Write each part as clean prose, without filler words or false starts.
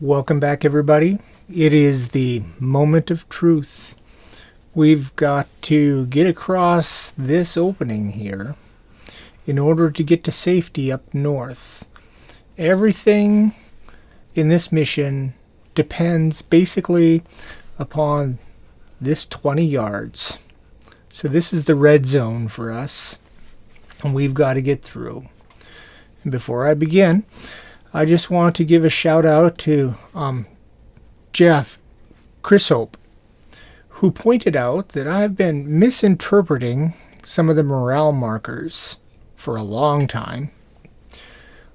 Welcome back, everybody. It is the moment of truth. We've got to get across this opening here in order to get to safety up north. Everything in this mission depends basically upon this 20 yards. So this is the red zone for us, and we've got to get through. And before I begin, I just want to give a shout out to Jeff Chrishope, who pointed out that I've been misinterpreting some of the morale markers for a long time.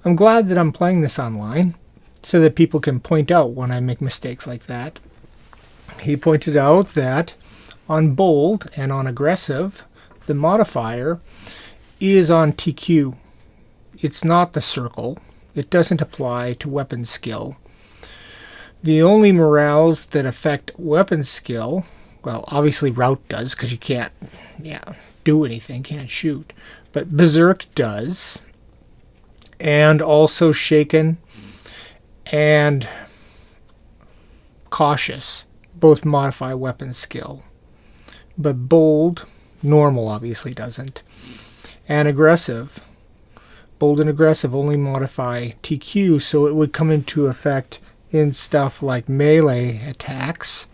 I'm glad that I'm playing this online so that people can point out when I make mistakes like that. He pointed out that on bold and on aggressive, the modifier is on TQ. It's not the circle. It doesn't apply to weapon skill. The only morales that affect weapon skill, well, obviously rout does because you can't do anything, can't shoot. But berserk does. And also shaken and cautious both modify weapon skill. But bold, normal obviously doesn't. And aggressive. Bold and aggressive only modify TQ, so it would come into effect in stuff like melee attacks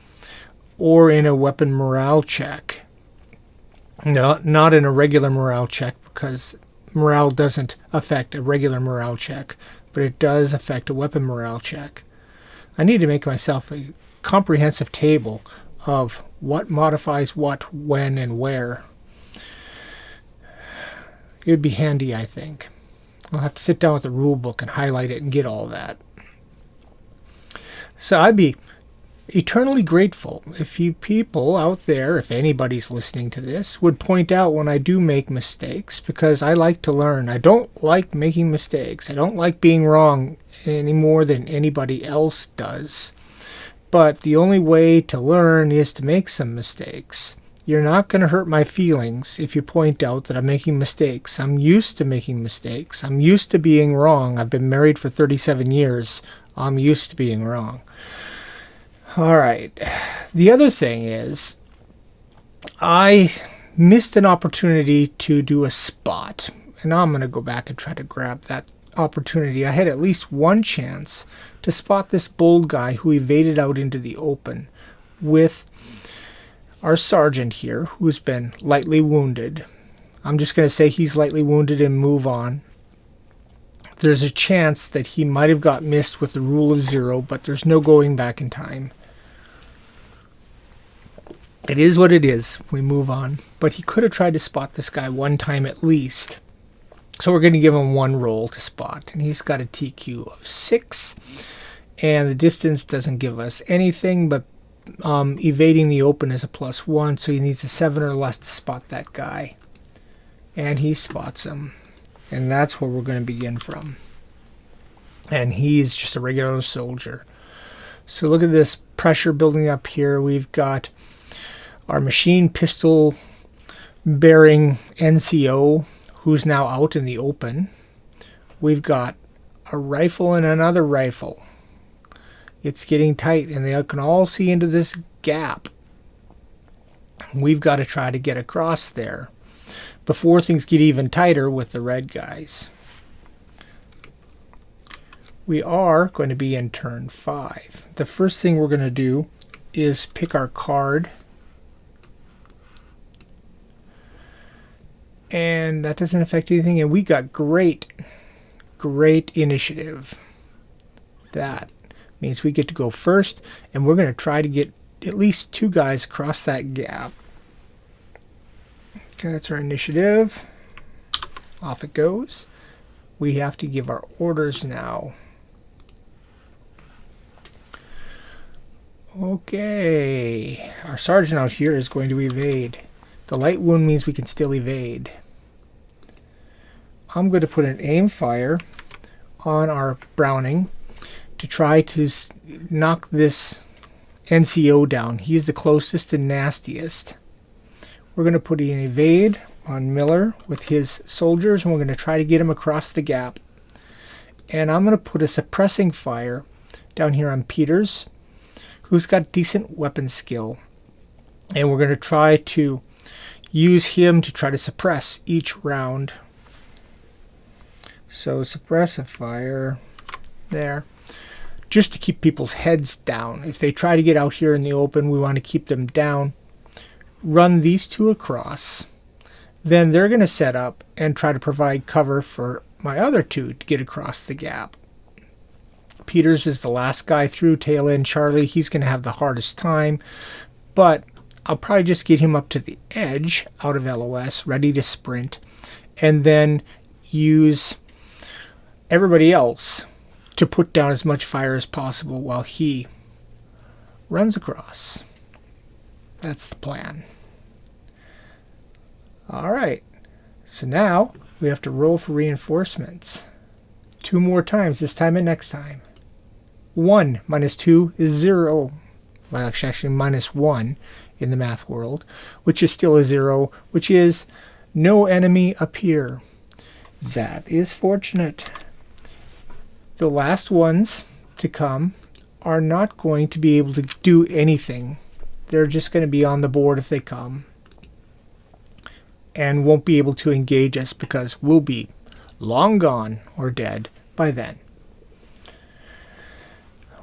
or in a weapon morale check. No, not in a regular morale check, because morale doesn't affect a regular morale check, but it does affect a weapon morale check. I need to make myself a comprehensive table of what modifies what, when, and where. It would be handy, I think. I'll have to sit down with the rule book and highlight it and get all that. So I'd be eternally grateful if you people out there, if anybody's listening to this, would point out when I do make mistakes, because I like to learn. I don't like making mistakes. I don't like being wrong any more than anybody else does. But the only way to learn is to make some mistakes. You're not going to hurt my feelings if you point out that I'm making mistakes. I'm used to making mistakes. I'm used to being wrong. I've been married for 37 years. I'm used to being wrong. All right. The other thing is, I missed an opportunity to do a spot. And now I'm going to go back and try to grab that opportunity. I had at least one chance to spot this bold guy who evaded out into the open with our sergeant here, who's been lightly wounded. I'm just going to say he's lightly wounded and move on. There's a chance that he might have got missed with the rule of 0, but there's no going back in time. It is what it is. We move on. But he could have tried to spot this guy one time at least. So we're going to give him one roll to spot. And he's got a TQ of 6. And the distance doesn't give us anything, but evading the open is a +1, so he needs a 7 or less to spot that guy. And he spots him. And that's where we're going to begin from. And he's just a regular soldier. So look at this pressure building up here. We've got our machine pistol bearing NCO, who's now out in the open. We've got a rifle and another rifle. It's getting tight, and they can all see into this gap. We've got to try to get across there before things get even tighter with the red guys. We are going to be in turn 5. The first thing we're going to do is pick our card. And that doesn't affect anything, and we got great initiative. That means we get to go first, and we're going to try to get at least 2 guys across that gap. Okay, that's our initiative. Off it goes. We have to give our orders now. Okay, our sergeant out here is going to evade. The light wound means we can still evade. I'm going to put an aim fire on our Browning to try to knock this NCO down. He's the closest and nastiest. We're going to put an evade on Miller with his soldiers, and we're going to try to get him across the gap. And I'm going to put a suppressing fire down here on Peters, who's got decent weapon skill. And we're going to try to use him to try to suppress each round. So suppress a fire there, just to keep people's heads down. If they try to get out here in the open, we want to keep them down. Run these two across. Then they're going to set up and try to provide cover for my other two to get across the gap. Peters is the last guy through, tail end Charlie. He's going to have the hardest time, but I'll probably just get him up to the edge out of LOS, ready to sprint, and then use everybody else to put down as much fire as possible while he runs across. That's the plan. Alright, so now we have to roll for reinforcements. 2 more times, this time and next time. 1 minus 2 is 0. Well, actually minus 1 in the math world, which is still a 0, which is no enemy appear. That is fortunate. The last ones to come are not going to be able to do anything. They're just going to be on the board if they come, and won't be able to engage us because we'll be long gone or dead by then.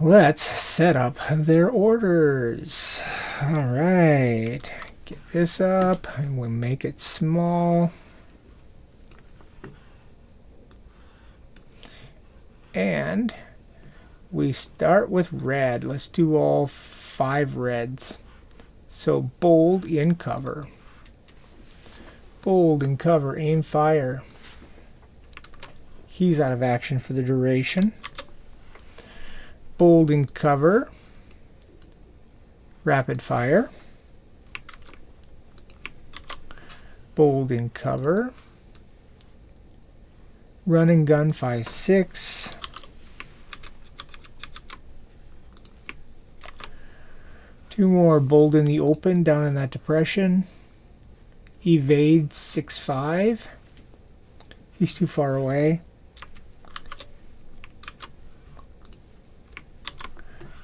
Let's set up their orders. Alright, get this up and we'll make it small. And we start with red. Let's do all 5 reds. So bold in cover. Bold in cover, aim fire. He's out of action for the duration. Bold in cover. Rapid fire. Bold in cover. Run and gun 5-6. Two more bold in the open down in that depression. Evade 6-5. He's too far away.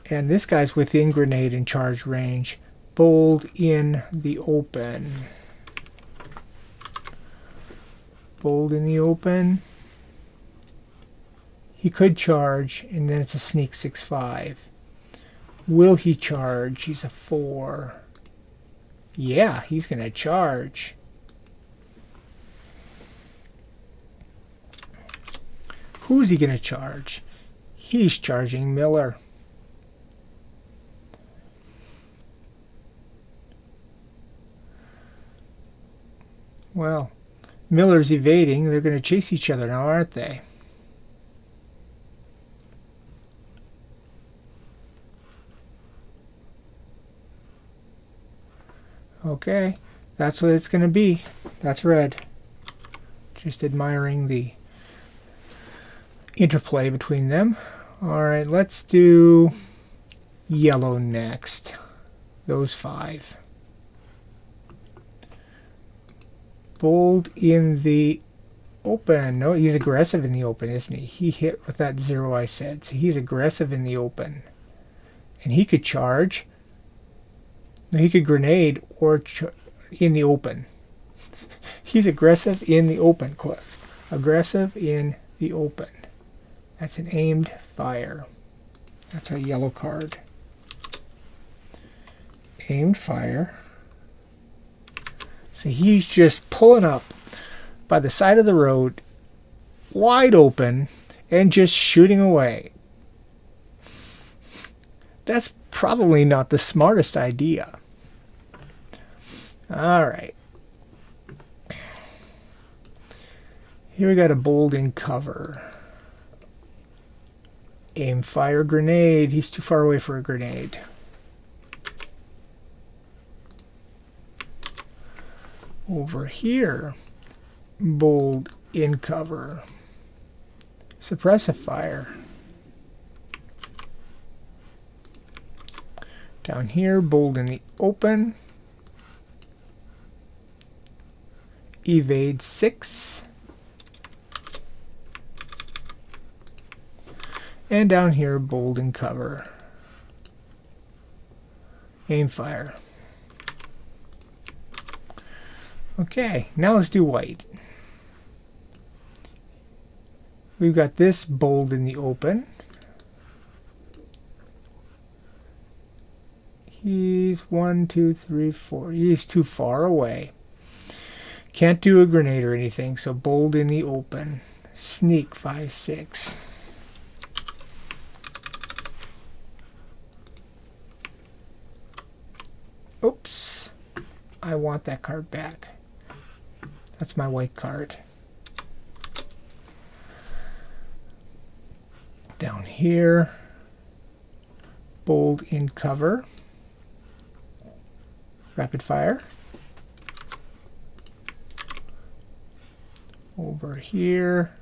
And this guy's within grenade and charge range. Bold in the open. Bold in the open. He could charge, and then it's a sneak 6-5. Will he charge? He's a 4. Yeah, he's going to charge. Who's he going to charge? He's charging Miller. Well, Miller's evading. They're going to chase each other now, aren't they? Okay, that's what it's going to be. That's red. Just admiring the interplay between them. Alright, let's do yellow next. Those 5. Bold in the open. No, he's aggressive in the open, isn't he? He hit with that 0 I said. So he's aggressive in the open. And he could charge. No, he could grenade or in the open. He's aggressive in the open, Cliff. Aggressive in the open. That's an aimed fire. That's a yellow card. Aimed fire. So he's just pulling up by the side of the road, wide open, and just shooting away. That's probably not the smartest idea. Alright. Here we got a bold in cover. Aim fire grenade. He's too far away for a grenade. Over here, bold in cover. Suppressive fire. Down here, bold in the open. Evade 6. And down here, bold and cover. Aim fire. Okay, now let's do white. We've got this bold in the open. He's 1, 2, 3, 4. He's too far away. Can't do a grenade or anything, so bold in the open. Sneak 5, 6. Oops. I want that card back. That's my white card. Down here, bold in cover. Rapid fire. Over here,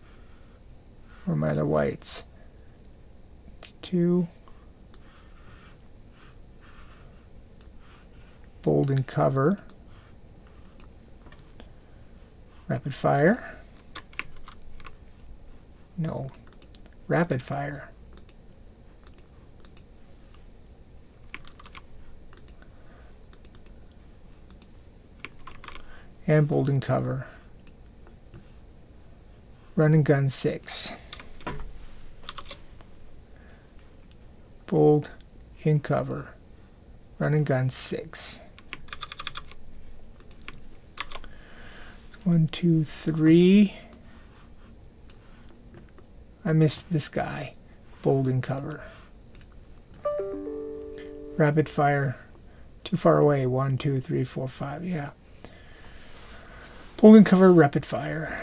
where are my other whites? 2. Bold in cover. Rapid fire. No. Rapid fire. And bold in cover. Run and gun 6. Bold in cover. Run and gun 6. 1, 2, 3. I missed this guy. Bold in cover. Rapid fire. Too far away. 1, 2, 3, 4, 5. Yeah. Bold in cover. Rapid fire.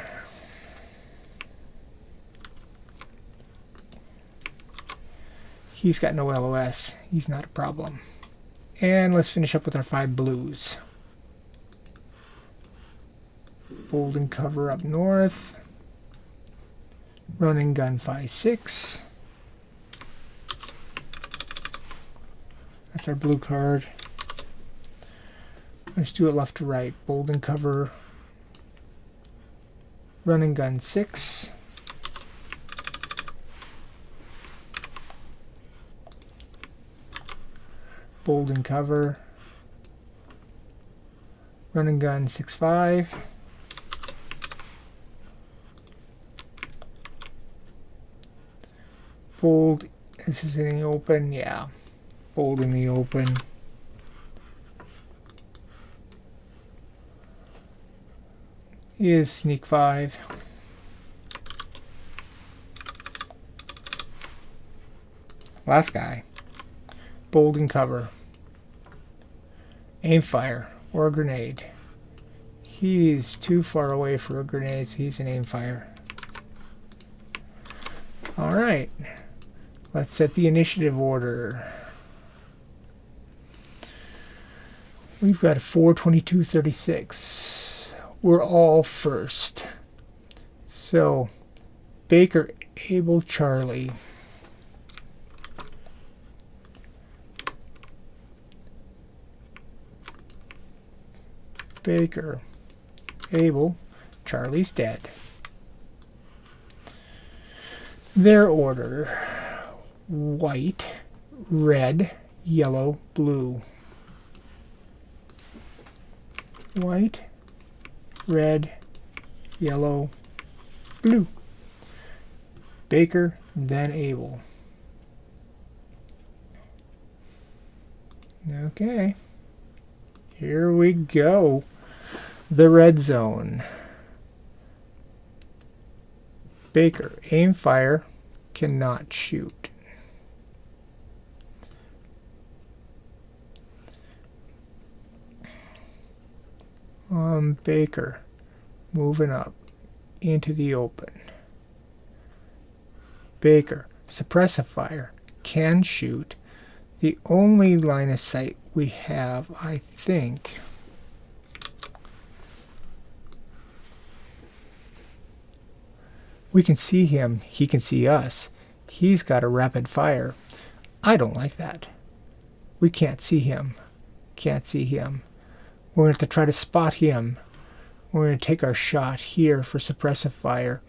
He's got no LOS. He's not a problem. And let's finish up with our 5 blues. Bold and cover up north. Run and gun 5, 6. That's our blue card. Let's do it left to right. Bold and cover. Run and gun 6. Bold and cover. Run and gun 6, 5. Bold. This is in the open. Yeah. Bold in the open. Is sneak 5. Last guy. Bold and cover. Aim fire or a grenade. He's too far away for a grenade, so he's an aim fire. Alright. Let's set the initiative order. We've got a 4, 22, 36. We're all first. So, Baker, Abel, Charlie. Baker, Abel, Charlie's dead. Their order: white, red, yellow, blue. White, red, yellow, blue. Baker, then Abel. Okay. Here we go. The red zone. Baker, aim fire, cannot shoot. Baker, moving up into the open. Baker, suppressive fire, can shoot. The only line of sight we have, I think, we can see him, he can see us. He's got a rapid fire. I don't like that. We can't see him. Can't see him. We're going to have to try to spot him. We're going to take our shot here for suppressive fire.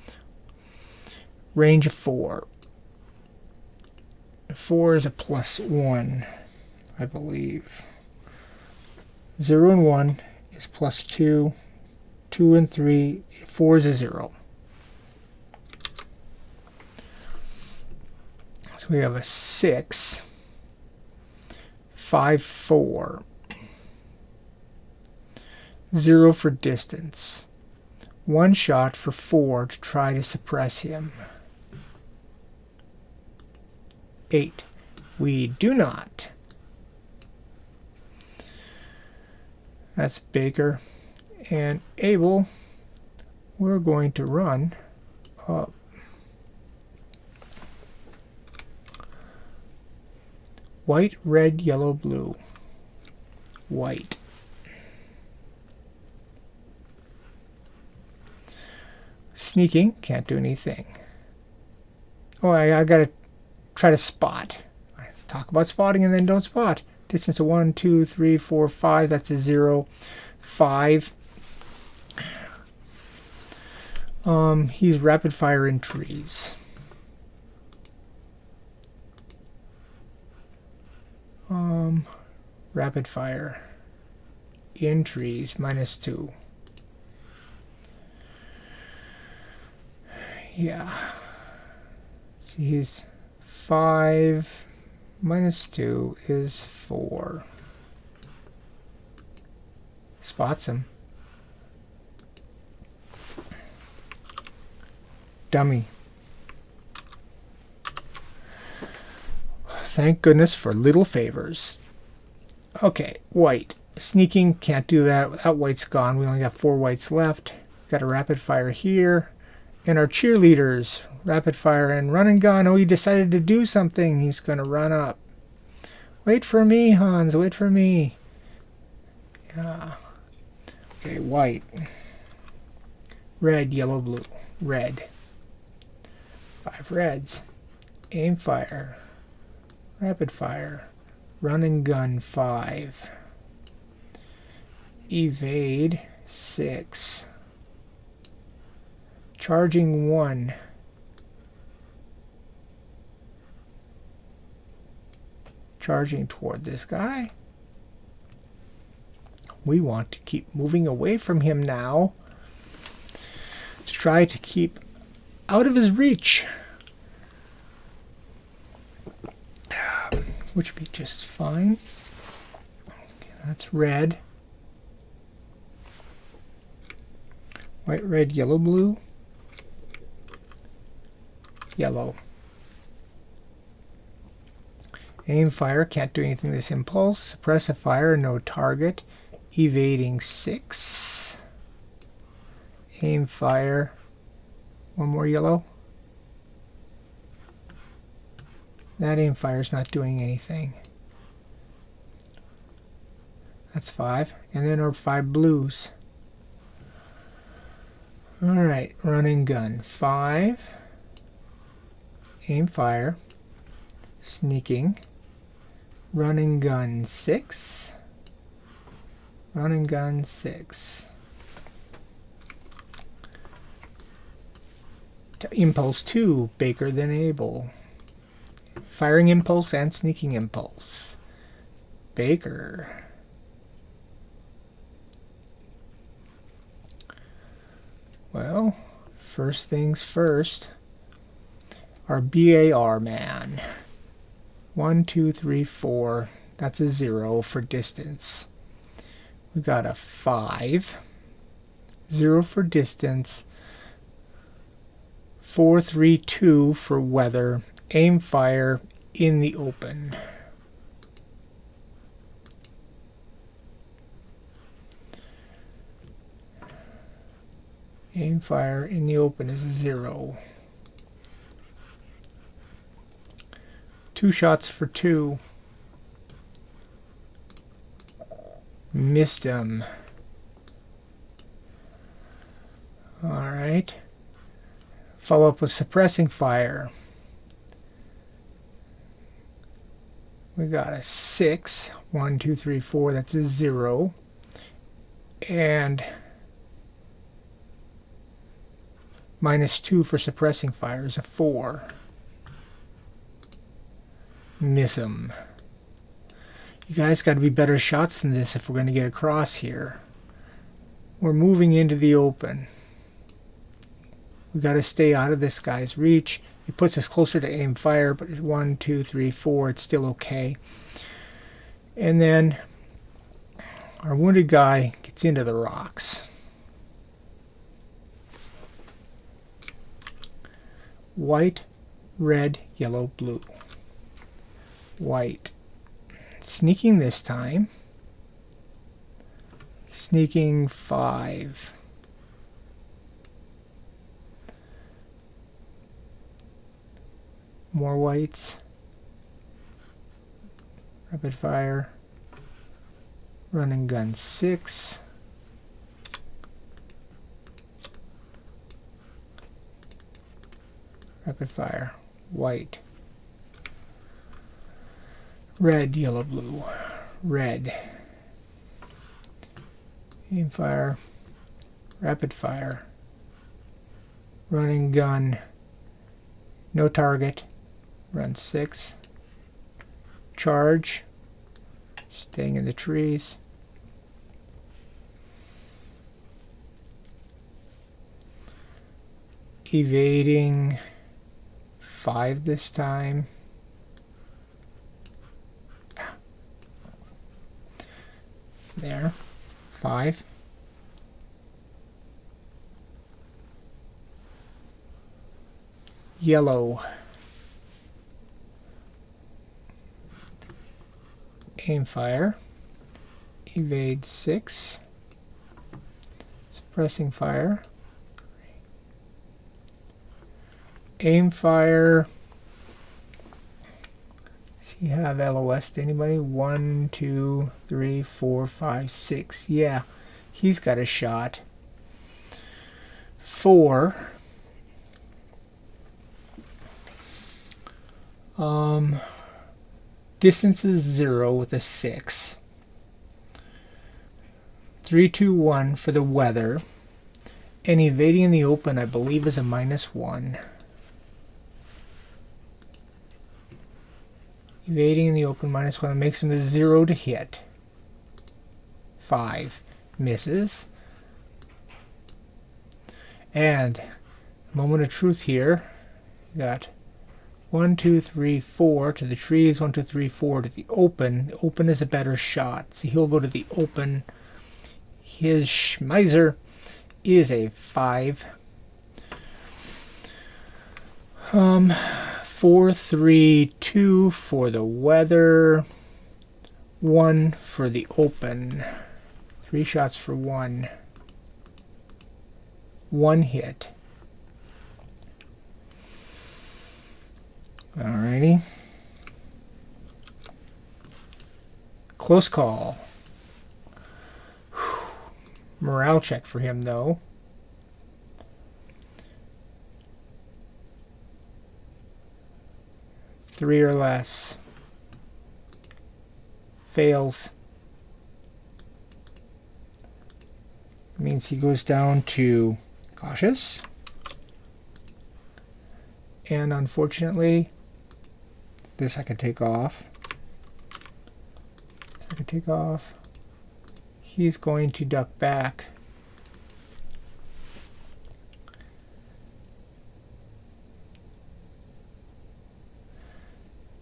Range of 4. 4 is a +1, I believe. 0 and 1 is +2. 2 and 3, 4 is a 0. So we have a 6, 5, 4. 0 for distance. 1 shot for 4 to try to suppress him. 8. We do not. That's Baker. And Abel, we're going to run up. White, red, yellow, blue. White. Sneaking, can't do anything. Oh, I gotta try to spot. I talk about spotting and then don't spot. Distance of 1, 2, 3, 4, 5. That's a 0. 5. He's rapid fire in trees. Rapid fire in trees, -2. Yeah. See, he's 5 -2 is 4. Spots him. Dummy. Thank goodness for little favors. Okay, white. Sneaking, can't do that. That white's gone. We only got 4 whites left. Got a rapid fire here. And our cheerleaders, rapid fire and run and gun. Oh, he decided to do something. He's going to run up. Wait for me, Hans. Wait for me. Yeah. Okay, white. Red, yellow, blue. Red. 5 reds. Aim fire. Rapid fire. Run and gun 5. Evade 6. Charging 1. Charging toward this guy. We want to keep moving away from him now to try to keep out of his reach, which would be just fine. Okay, that's red. White, red, yellow, blue. Yellow. Aim fire, can't do anything this impulse. Suppressive fire, no target. Evading 6. Aim fire. One more yellow. That aim fire's not doing anything. That's 5. And then our 5 blues. Alright, run and gun 5. Aim fire. Sneaking. Run and gun 6. Run and gun 6. Impulse 2, Baker than Abel. Firing impulse and sneaking impulse. Baker. Well, first things first. Our BAR man. 1, 2, 3, 4. That's a 0 for distance. We got a 5. 0 for distance. 4, 3, 2 for weather. Aim fire in the open. Aim fire in the open is 0. 2 shots for 2. Missed him. Alright. Follow up with suppressing fire. We got a 6. 1, 2, 3, 4. That's a 0. And -2 for suppressing fire is a 4. Miss him. You guys got to be better shots than this if we're going to get across here. We're moving into the open. We got to stay out of this guy's reach. It puts us closer to aim fire, but 1, 2, 3, 4, it's still okay. And then our wounded guy gets into the rocks. White, red, yellow, blue. White. Sneaking this time. Sneaking 5. More whites. Rapid fire. Run and gun 6. Rapid fire. White. Red, yellow, blue. Red. Aim fire. Rapid fire. Run and gun. No target. Run 6. Charge. Staying in the trees. Evading 5 this time. There. 5. Yellow. Aim fire. Evade 6. Suppressing fire. Aim fire. Does he have LOS to anybody? 1, 2, 3, 4, 5, 6. Yeah, he's got a shot. 4. Distance is 0 with a 6. 3, 2, 1 for the weather. And evading in the open, I believe, is a -1. Evading in the open, -1 makes him a 0 to hit. 5 misses. And moment of truth here. We got 1, 2, 3, 4 to the trees. 1, 2, 3, 4 to the open. The open is a better shot. So he'll go to the open. His Schmeiser is a 5. 4, 3, 2 for the weather. 1 for the open. 3 shots for 1. 1 hit. Alrighty. Close call. Morale check for him, though. Three or less. Fails. Means he goes down to cautious. And unfortunately, this I can take off. He's going to duck back.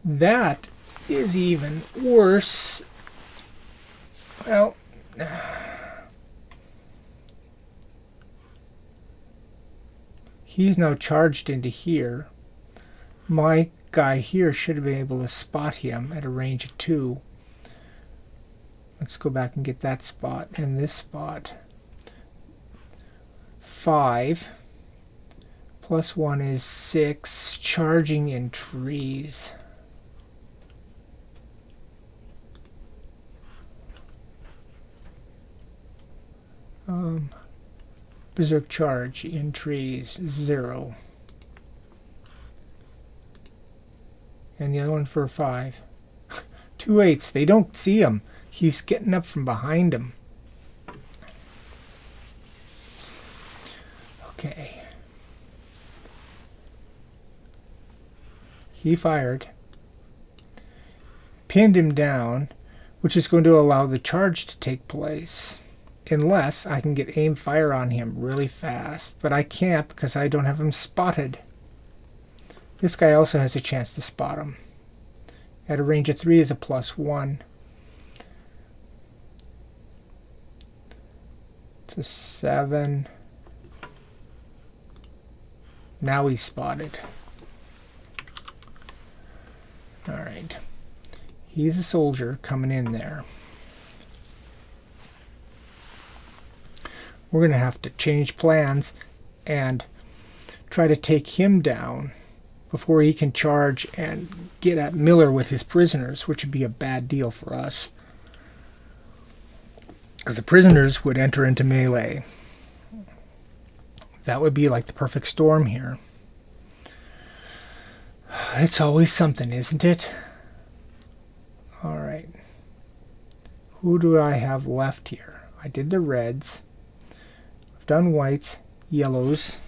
That is even worse. Well, he's now charged into here. My guy here should have been able to spot him at a range of 2. Let's go back and get that spot and this spot. 5 plus 1 is 6. Charging in trees. Berserk charge in trees 0. And the other one for 5. 2 8s. They don't see him. He's getting up from behind him. Okay. He fired. pinned him down, which is going to allow the charge to take place. Unless I can get aim fire on him really fast. But I can't because I don't have him spotted. This guy also has a chance to spot him. At a range of 3 is a +1. It's a 7. Now he's spotted. Alright. He's a soldier coming in there. We're going to have to change plans and try to take him down before he can charge and get at Miller with his prisoners, which would be a bad deal for us. Because the prisoners would enter into melee. That would be like the perfect storm here. It's always something, isn't it? Alright. Who do I have left here? I did the reds. I've done whites, yellows.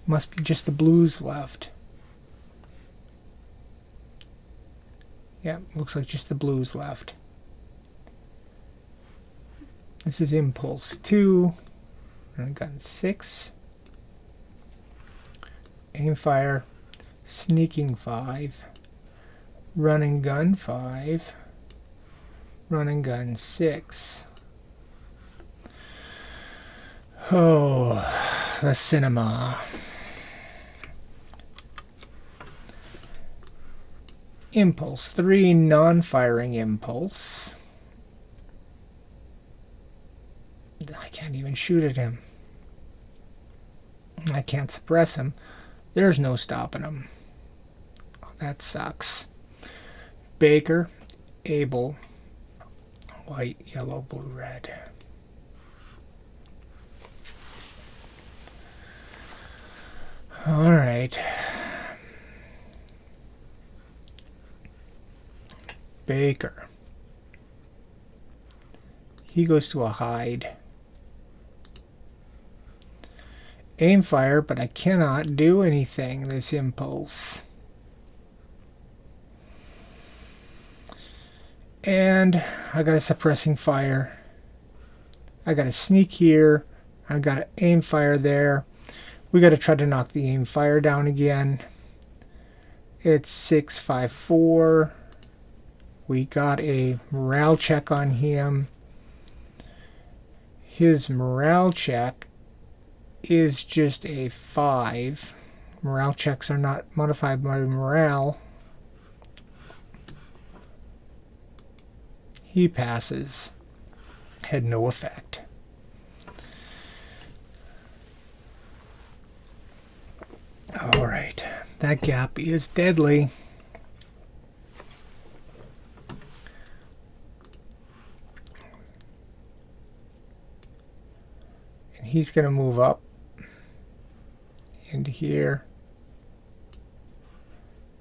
Must be just the blues left. Yeah, looks like just the blues left. This is impulse 2. Running gun 6. Aim fire. Sneaking 5. Running gun 5. Running gun 6. Oh, the cinema. Impulse 3, non-firing impulse. I can't even shoot at him. I can't suppress him. There's no stopping him. Oh, that sucks. Baker, Abel, white, yellow, blue, red. All right. Baker. He goes to a hide. Aim fire, but I cannot do anything, this impulse. And I got a suppressing fire. I got a sneak here. I got an aim fire there. We got to try to knock the aim fire down again. It's 654. We got a morale check on him. His morale check is just a 5. Morale checks are not modified by morale. He passes. Had no effect. Alright, that gap is deadly. And he's going to move up into here.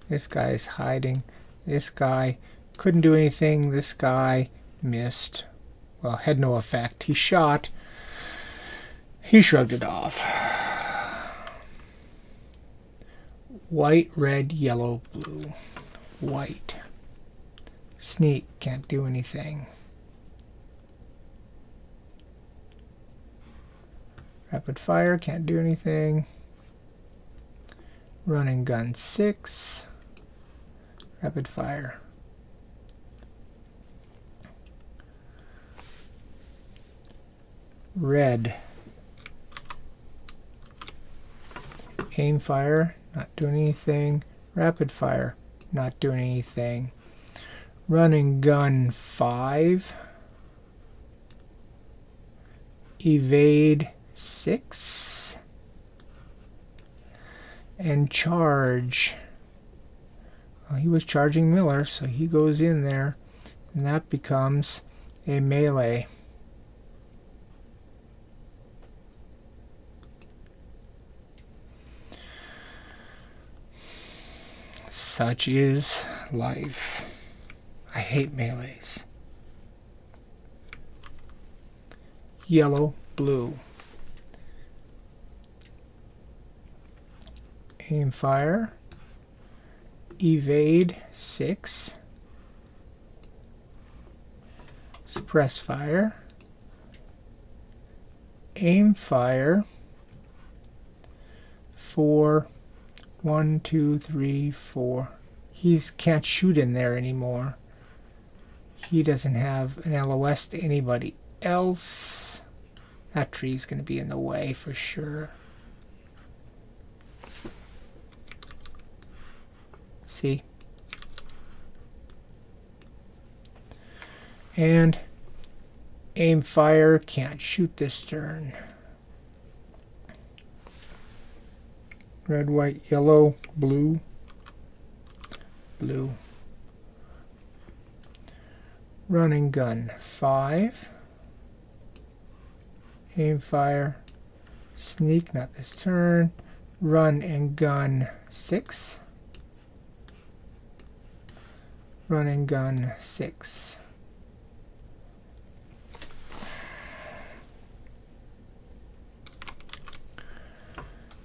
This guy is hiding. This guy couldn't do anything. This guy missed. Well, had no effect. He shot. He shrugged it off. White, red, yellow, blue. White. Sneak, can't do anything. Rapid fire, can't do anything. Running gun 6. Rapid fire. Red. Aim fire, not doing anything. Rapid fire, not doing anything. Running gun 5. Evade 6. And charge. Well, he was charging Miller, so he goes in there, and that becomes a melee. Such is life. I hate melees. Yellow, blue. Aim fire. evade 6, suppress fire, aim fire 4, 1, 2, 3, 4. He can't shoot in there anymore. He doesn't have an LOS to anybody else. That tree's going to be in the way for sure. See? And aim fire, can't shoot this turn. Red, white, yellow, blue, blue. Run and gun 5. Aim fire, sneak, not this turn. Run and gun 6. Run and gun 6.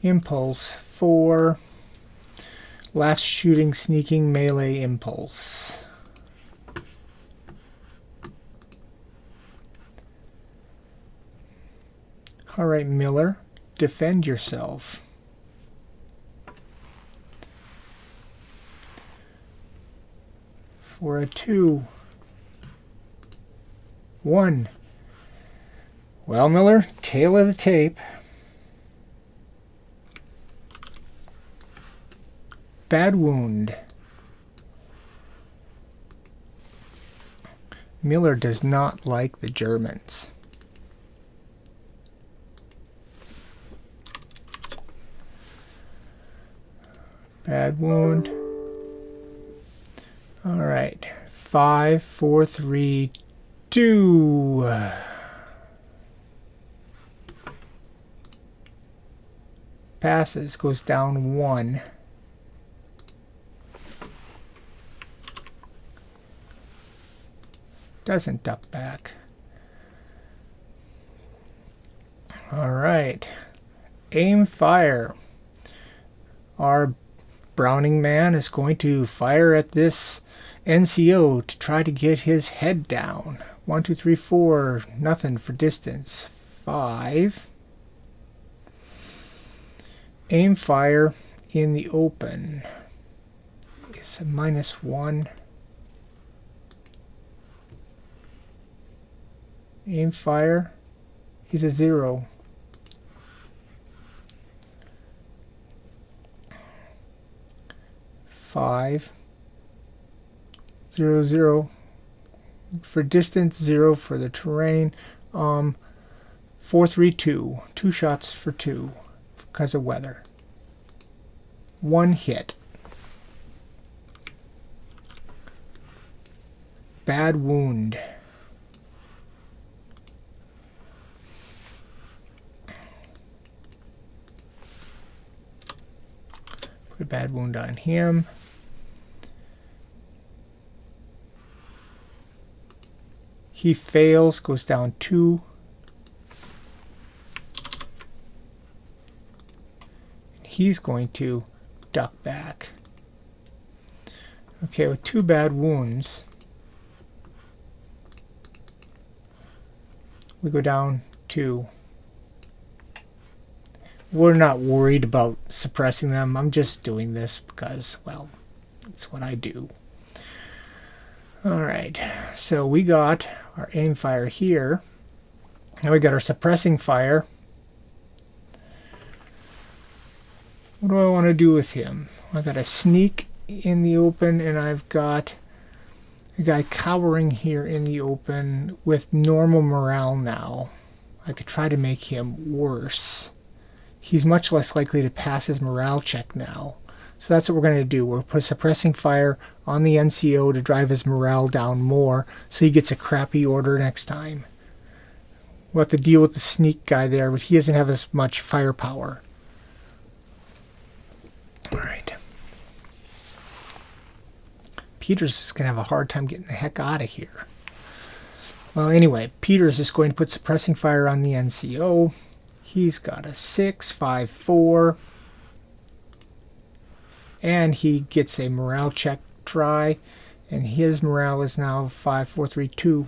Impulse 4. Last shooting, sneaking, melee, impulse. Alright, Miller, defend yourself. For a 2. 1. Well, Miller, tail of the tape. Bad wound. Miller does not like the Germans. Bad wound. All right. 5, 4, 3, 2. Passes, goes down 1. Doesn't duck back. All right. Aim fire. Our Browning man is going to fire at this NCO to try to get his head down. 1, 2, 3, 4. Nothing for distance. 5. Aim fire in the open. It's a -1. Aim fire. He's a 0. Five. 0, 0. For distance, 0 for the terrain. 4, 3, 2. 2 shots for 2 because of weather. 1 hit. Bad wound. Put a bad wound on him. He fails, goes down 2. He's going to duck back. Okay, with 2 bad wounds, we go down 2. We're not worried about suppressing them. I'm just doing this because, well, it's what I do. Alright, so we got our aim fire here. Now we got our suppressing fire. What do I want to do with him? I got a sneak in the open, and I've got a guy cowering here in the open with normal morale now. I could try to make him worse. He's much less likely to pass his morale check now. So that's what we're going to do. We'll put suppressing fire on the NCO to drive his morale down more so he gets a crappy order next time. We'll have to deal with the sneak guy there, but he doesn't have as much firepower. Alright. Peters is going to have a hard time getting the heck out of here. Well, anyway, Peters is going to put suppressing fire on the NCO. He's got a 6, 5, 4. And he gets a morale check try, and his morale is now 5, 4, 3, 2.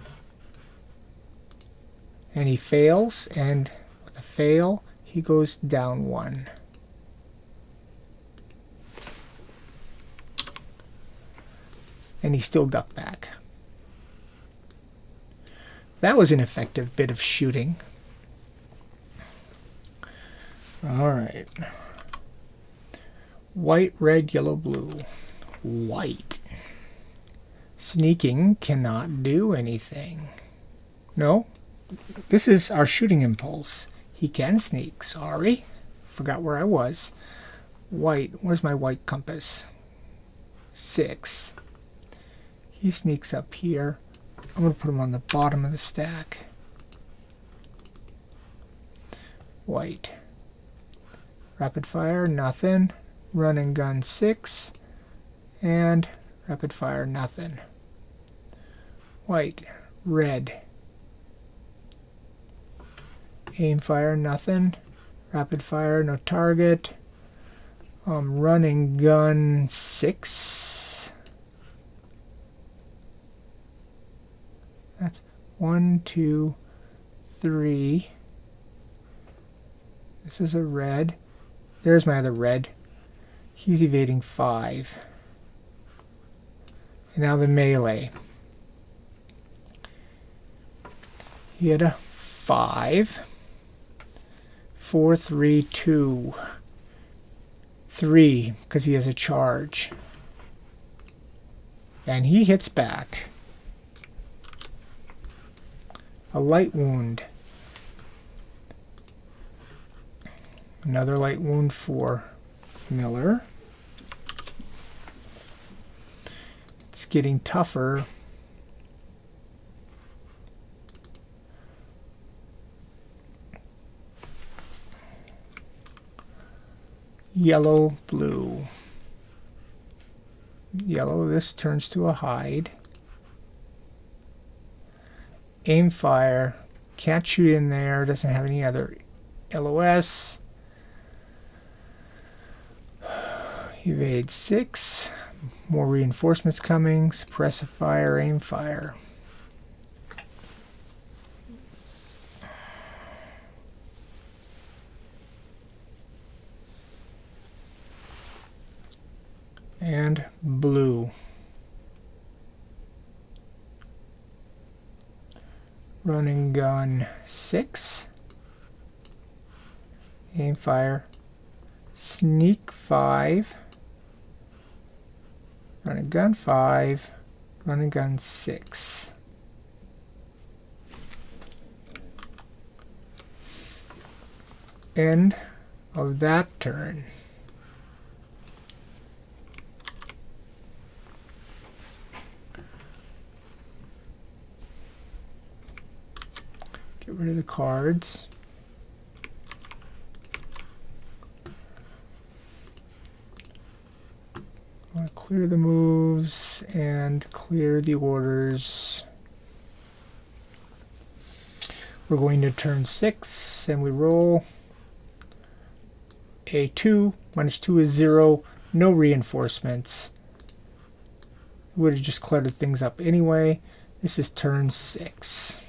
And he fails, and with a fail, he goes down 1. And he still ducked back. That was an effective bit of shooting. Alright. White, red, yellow, blue. White. Sneaking cannot do anything. No? This is our shooting impulse. He can sneak. Sorry. Forgot where I was. White. Where's my white compass? 6. He sneaks up here. I'm going to put him on the bottom of the stack. White. Rapid fire, nothing. Run and gun, 6. And rapid fire, nothing. White. Red. Aim fire, nothing. Rapid fire, no target. Run and gun, 6. That's 1, 2, 3. This is a red. There's my other red. He's evading 5. And now the melee. He had a 5. 4, 3, 2. 3, because he has a charge. And he hits back. A light wound. Another light wound for Miller. It's getting tougher. Yellow, blue. Yellow, this turns to a hide. Aim fire. Can't shoot in there. Doesn't have any other LOS. Evade 6. More reinforcements coming. Suppressive fire. Aim fire. And blue. Run and gun 6. Aim fire. Sneak 5. Run and gun 5. Run and gun 6. End of that turn. Get rid of the cards. I want to clear the moves and clear the orders. We're going to turn 6 and we roll a 2. Minus 2 is 0. No reinforcements. Would have just cluttered things up anyway. This is turn 6.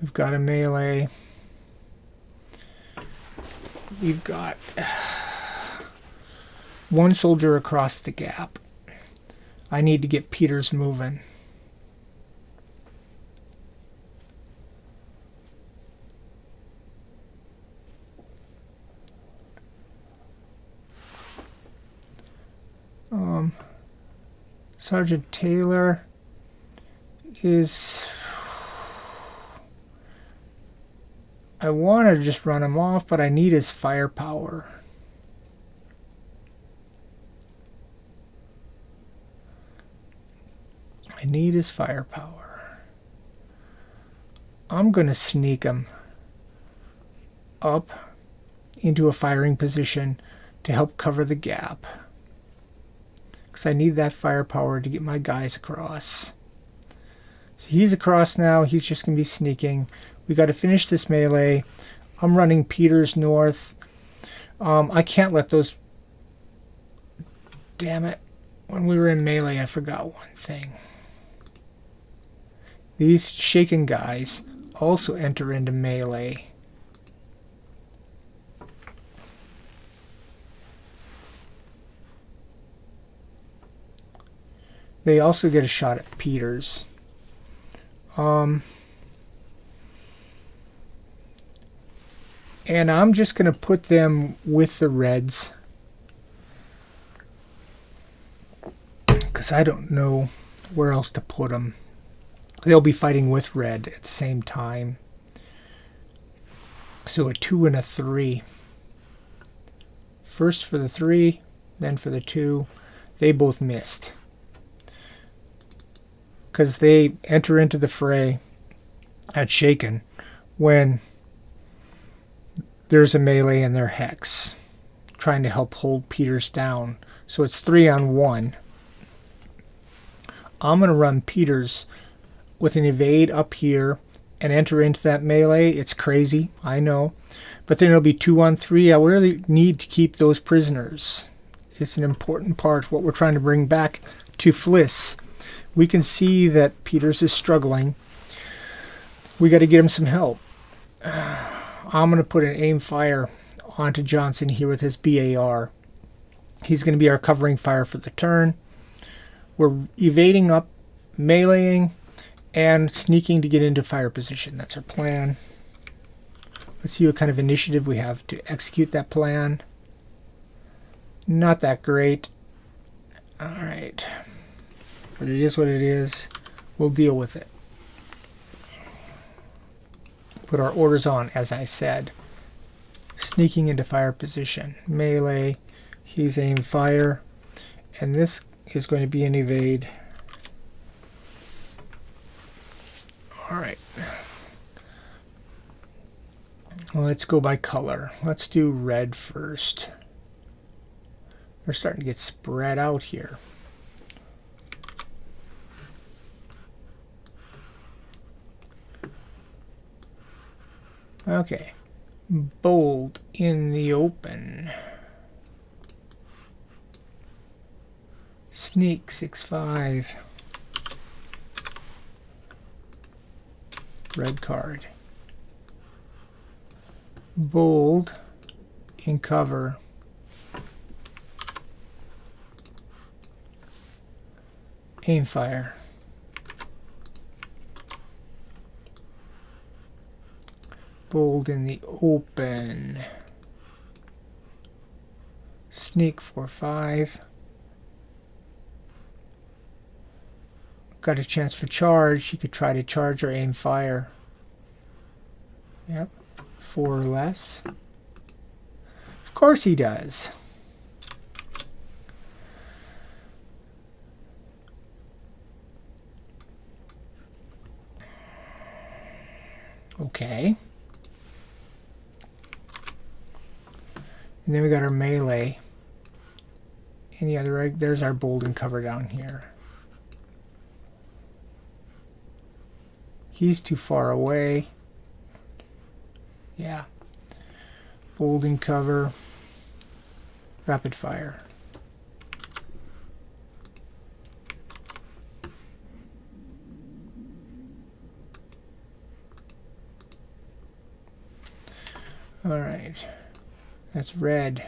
We've got a melee. We've got one soldier across the gap. I need to get Peters moving. Sergeant Taylor is... I want to just run him off, but I need his firepower. I need his firepower. I'm going to sneak him up into a firing position to help cover the gap. Because I need that firepower to get my guys across. So he's across now. He's just going to be sneaking. We got to finish this melee. I'm running Peters north. I can't let those... Damn it. When we were in melee, I forgot one thing. These shaken guys also enter into melee. They also get a shot at Peters. And I'm just going to put them with the Reds, because I don't know where else to put them. They'll be fighting with Red at the same time. So a 2 and a 3. First for the 3, then for the 2. They both missed, because they enter into the fray at Shaken when there's a melee in their hex trying to help hold Peters down. So it's 3 on 1. I'm going to run Peters with an evade up here and enter into that melee. It's crazy, I know. But then it'll be 2 on 3. I really need to keep those prisoners. It's an important part of what we're trying to bring back to Fliss. We can see that Peters is struggling. We got to get him some help. I'm going to put an aim fire onto Johnson here with his BAR. He's going to be our covering fire for the turn. We're evading up, meleeing, and sneaking to get into fire position. That's our plan. Let's see what kind of initiative we have to execute that plan. Not that great. Alright. But it is what it is. We'll deal with it. Put our orders on, as I said. Sneaking into fire position. Melee. He's aim fire. And this is going to be an evade. Alright. Well, let's go by color. Let's do red first. They're starting to get spread out here. Okay. Bold in the open. Sneak 6-5. Red card. Bold in cover. Aim fire. Bold in the open. Sneak 4-5. Got a chance for charge. He could try to charge or aim fire. Yep. 4 or less. Of course he does. Okay. And then we got our melee. Any other? There's our bold and cover down here. He's too far away. Yeah. Bold and cover. Rapid fire. All right. That's red.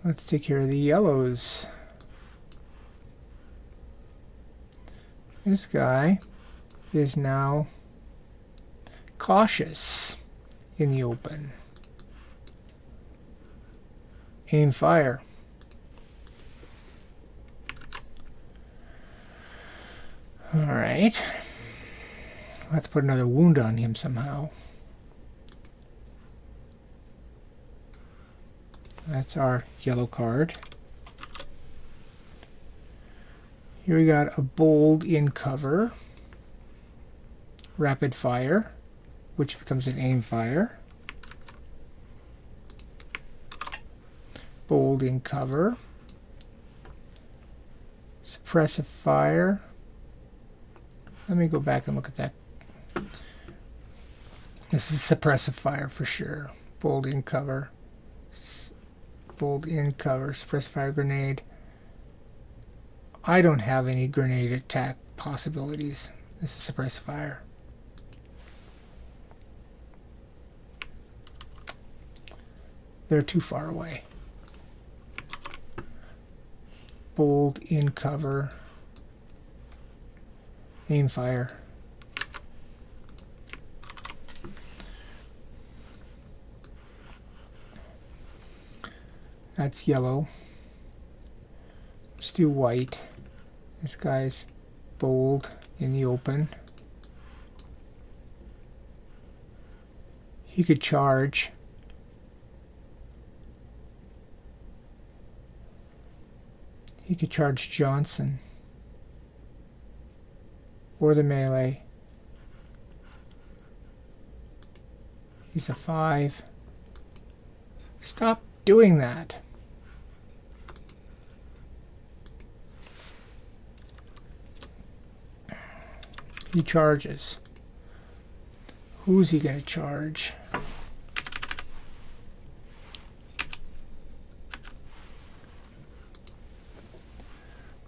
Let's take care of the yellows. This guy is now cautious in the open. Aim fire. All right. Let's put another wound on him somehow. That's our yellow card. Here we got a bold in cover. Rapid fire, which becomes an aim fire. Bold in cover. Suppressive fire. Let me go back and look at that. This is suppressive fire for sure. Bold in cover. Bold in cover. Suppressive fire grenade. I don't have any grenade attack possibilities. This is suppressive fire. They're too far away. Bold in cover. Aim fire. That's yellow. Let's do white. This guy's bold in the open. He could charge. He could charge Johnson. Or the melee. He's a 5. Stop doing that. He charges. Who's he going to charge?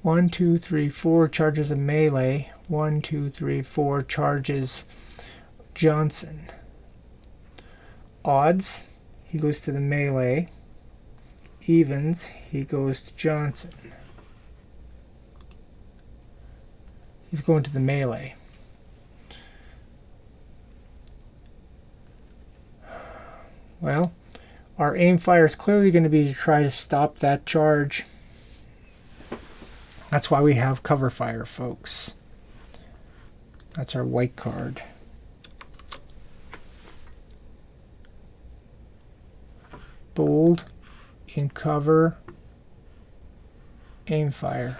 One, two, three, four charges a melee. 1, 2, 3, 4 charges Johnson. Odds, he goes to the melee. Evens, he goes to Johnson. He's going to the melee. Well, our aim fire is clearly going to be to try to stop that charge. That's why we have cover fire, folks. That's our white card. Bold, in cover, aim fire.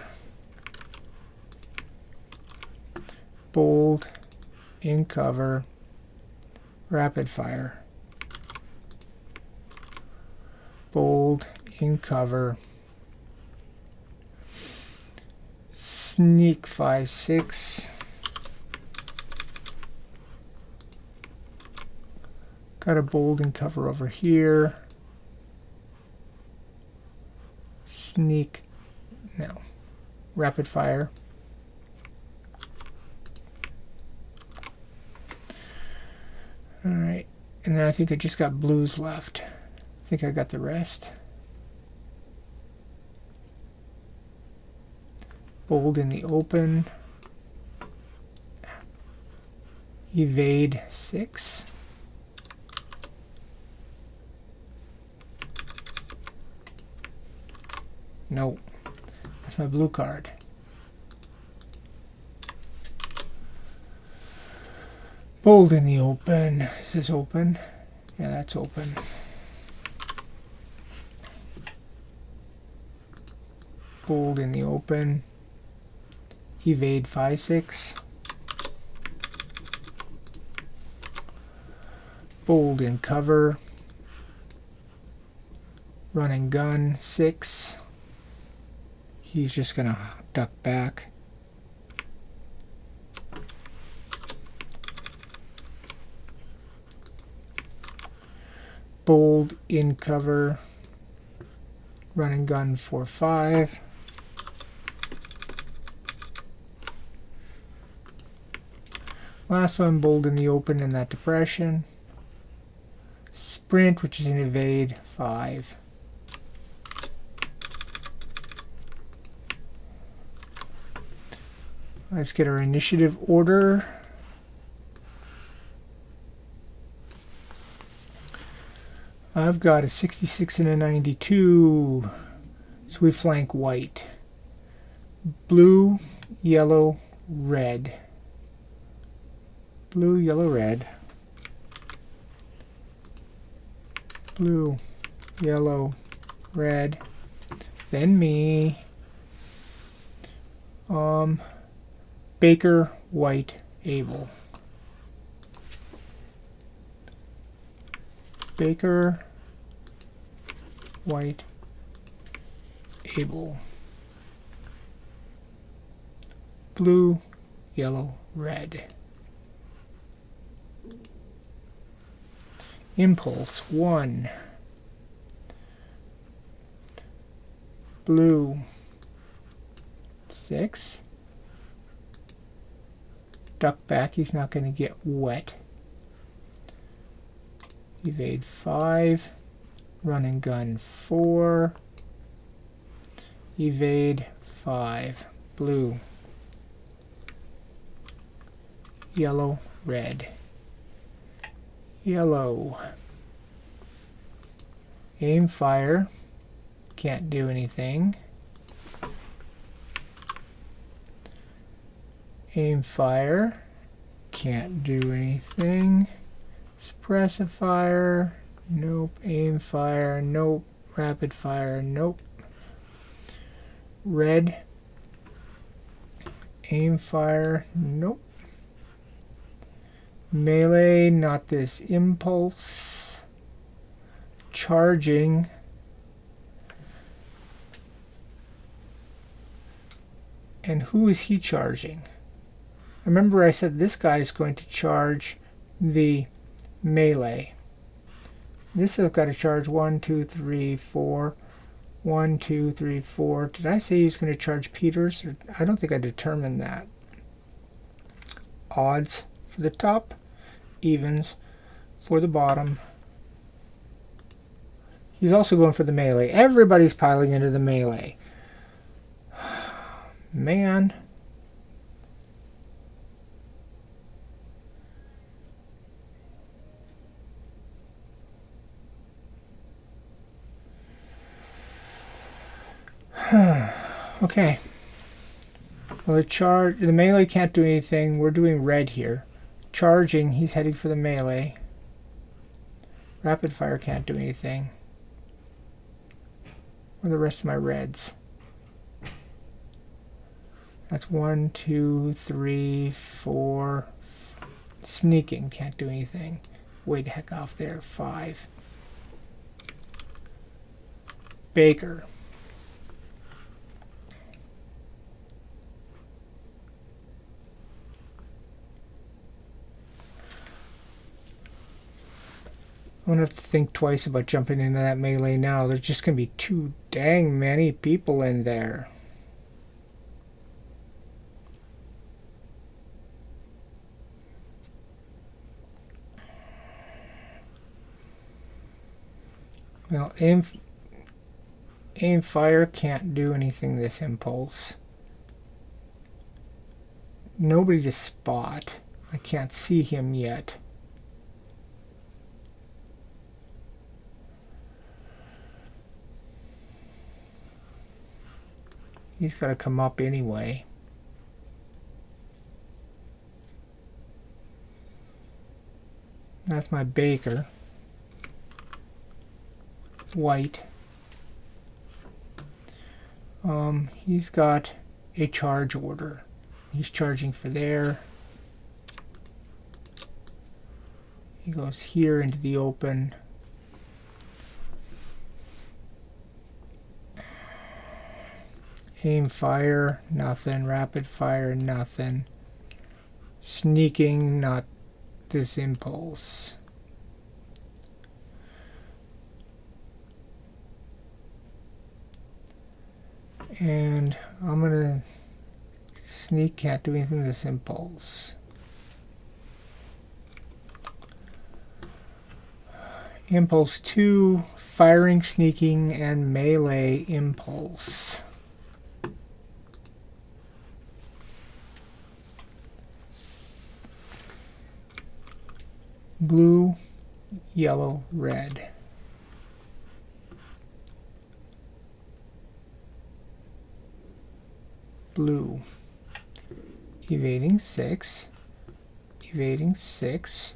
Bold, in cover, rapid fire. Bold, in cover, sneak 5, 6. Got a bold in cover over here. Sneak, no, rapid fire. All right, and then I think I just got blues left. I think I got the rest. Bold in the open. Evade 6. No, that's my blue card. Bold in the open. Is this open? Yeah, that's open. Bold in the open. Evade 5, 6. Bold in cover. Run and gun 6. He's just going to duck back. Bold in cover. Run and gun 4, 5. Last one, bold in the open in that depression. Sprint, which is an evade 5. Let's get our initiative order. I've got a 66 and a 92, so we flank white. Blue, yellow, red. Blue, yellow, red. Blue, yellow, red. Then me. Baker, white, Abel. Baker, white, Abel. Blue, yellow, red. Impulse 1. Blue 6. Duck back, he's not going to get wet. Evade 5. Run and gun 4. Evade 5. Blue. Yellow, red. Yellow. Aim fire. Can't do anything. Aim fire. Can't do anything. Suppressive fire. Nope. Aim fire. Nope. Rapid fire. Nope. Red. Aim fire. Nope. Melee. Not this. Impulse. Charging. And who is he charging? Remember I said this guy is going to charge the melee. This has got to charge 1, 2, 3, 4. 1, 2, 3, 4. Did I say he's going to charge Peters? Or I don't think I determined that. Odds for the top. Evens for the bottom. He's also going for the melee. Everybody's piling into the melee. Man. Okay. Well, the melee can't do anything. We're doing red here. Charging, he's heading for the melee. Rapid fire can't do anything. Where are the rest of my reds? That's 1, 2, 3, 4. Sneaking can't do anything. Way the heck off there. 5. Baker. I'm going to have to think twice about jumping into that melee now. There's just going to be too dang many people in there. Well, aim fire can't do anything this impulse. Nobody to spot. I can't see him yet. He's got to come up anyway. That's my Baker. White. He's got a charge order. He's charging for there. He goes here into the open. Aim fire, nothing. Rapid fire, nothing. Sneaking, not this impulse. And I'm gonna sneak, can't do anything to this impulse. Impulse 2, firing, sneaking, and melee impulse. Blue, yellow, red. Blue. Evading 6. Evading 6.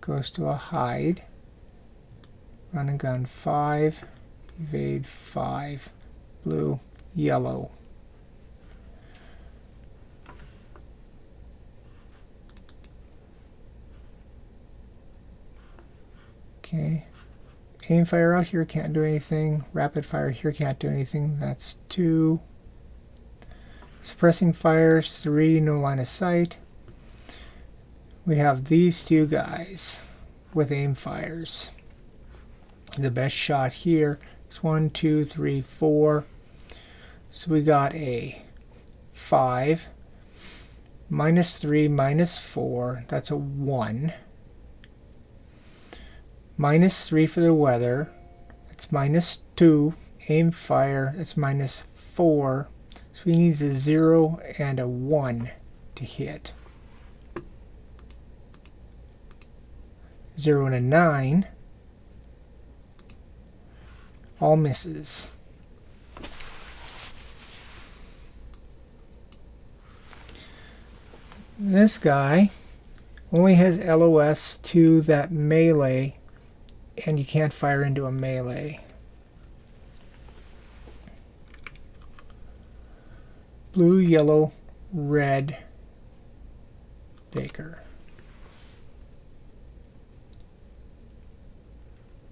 Goes to a hide. Run and gun 5. Evade 5. Blue, yellow. Okay. Aim fire out here can't do anything. Rapid fire here can't do anything. That's 2. Suppressing fires 3. No line of sight. We have these two guys. with aim fires. The best shot here is 1, 2, 3, 4. So we got a 5, minus 3, minus 4. That's a 1. Minus 3 for the weather. It's minus 2. Aim fire. It's minus 4. So he needs a 0 and a 1 to hit. 0 and a 9. All misses. This guy only has LOS to that melee, and you can't fire into a melee. Blue, yellow, red, Baker.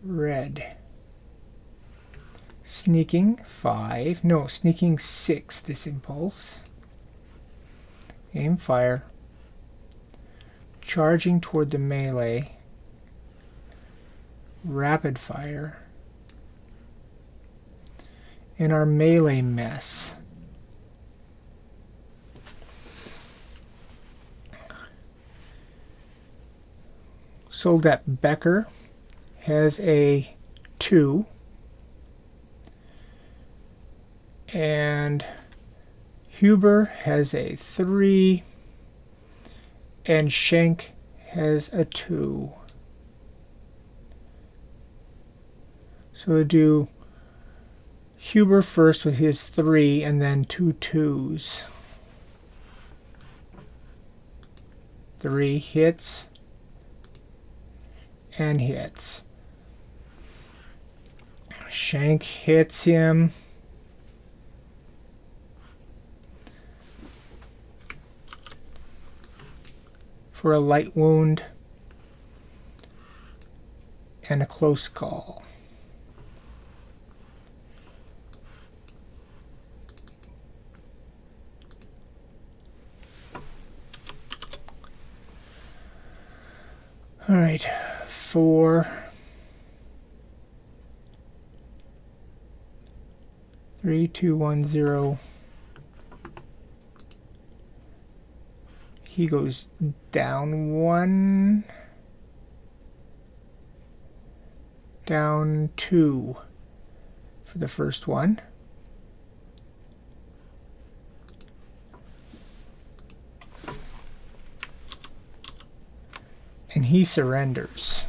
Red. Sneaking 5. No, sneaking 6, this impulse. Aim fire. Charging toward the melee. Rapid fire. And our melee mess. So that Becker has a 2. And Huber has a 3. And Schenk has a 2. So we'll do Huber first with his 3 and then 2 2s. 3 hits and hits. Schenk hits him. For a light wound and a close call. All right, 4, 3, 2, 1, 0. He goes down 1, down 2 for the first one. And he surrenders.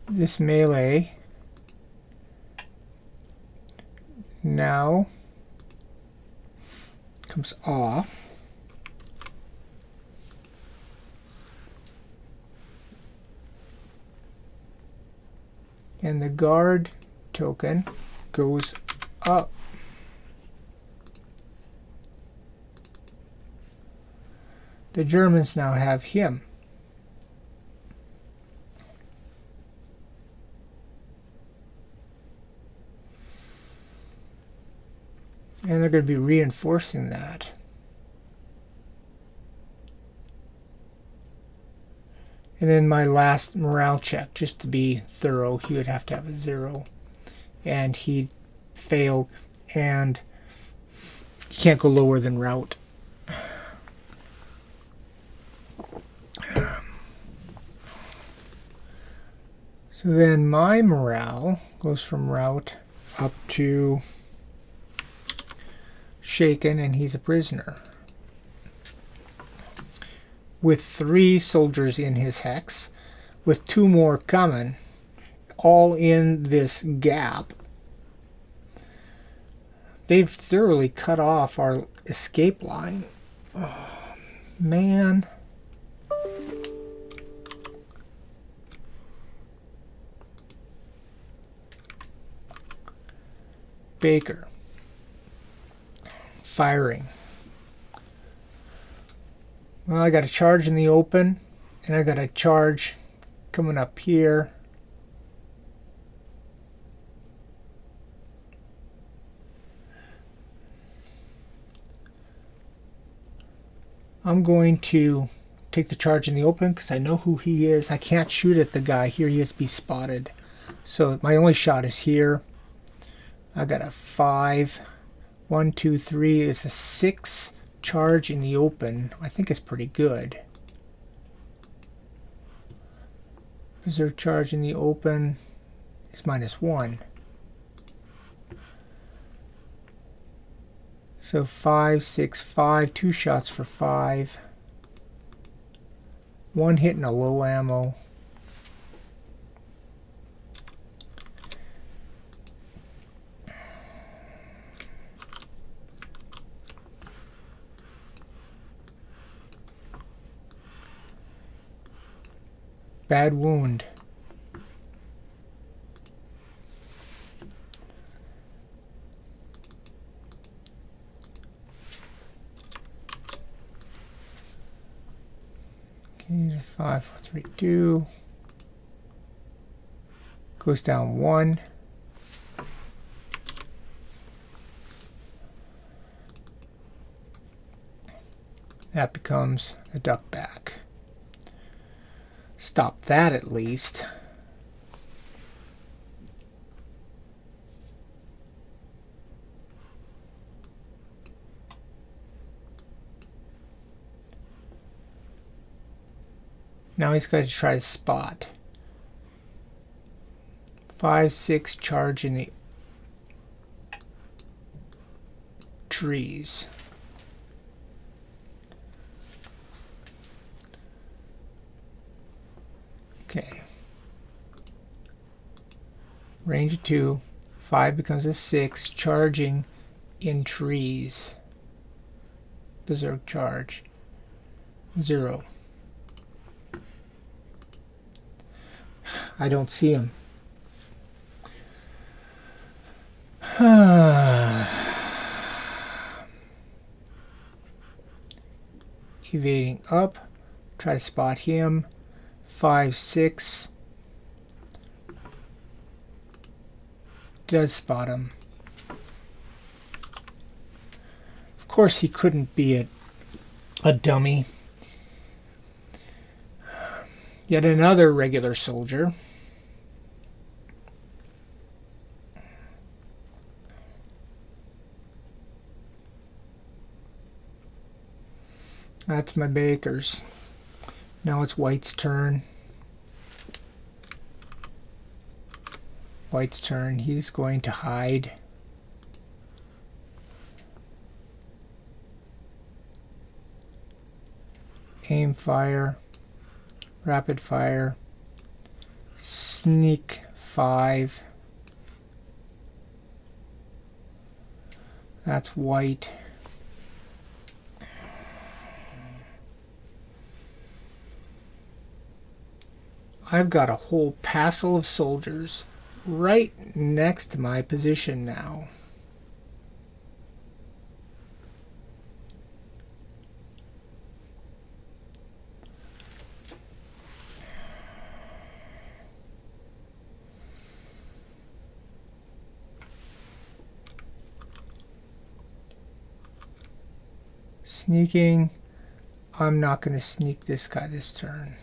This melee now comes off. And the guard token goes up. The Germans now have him. And they're going to be reinforcing that. And then my last morale check, just to be thorough, he would have to have a 0. And he failed, and he can't go lower than route. So then my morale goes from route up to shaken, and he's a prisoner. With 3 soldiers in his hex, with 2 more coming, all in this gap. They've thoroughly cut off our escape line. Oh, man. Baker. Firing. Well, I got a charge in the open, and I got a charge coming up here. I'm going to take the charge in the open because I know who he is. I can't shoot at the guy here. He has to be spotted. So my only shot is here. I got a 5. 1, 2, 3 is a 6 charge in the open. I think it's pretty good. Berserk charge in the open is -1. So 5, 6, 5. 2 shots for 5. 1 hit and a low ammo. Bad wound. Okay, 5, 4, 3, 2. Goes down 1. That becomes a duck back. Stop that at least. Now he's got to try to spot. 5, 6 charge in the trees. Okay. Range of 2. 5 becomes a 6. Charging in trees. Berserk charge. 0. I don't see him. Evading up. Try to spot him. 5, 6. Does spot him. Of course he couldn't be a dummy. Yet another regular soldier. That's my bakers. Now it's White's turn. White's turn. He's going to hide. Aim fire. Rapid fire. Sneak 5. That's White. I've got a whole passel of soldiers right next to my position now. Sneaking. I'm not going to sneak this guy this turn.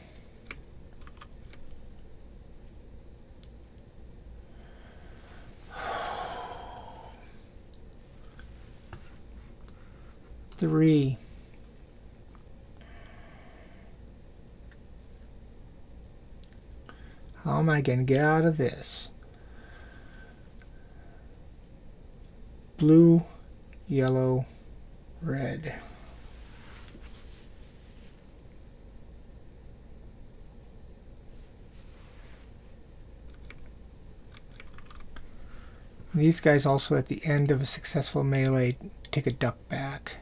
Three. How am I going to get out of this? Blue, yellow, red. These guys also at the end of a successful melee take a duck back.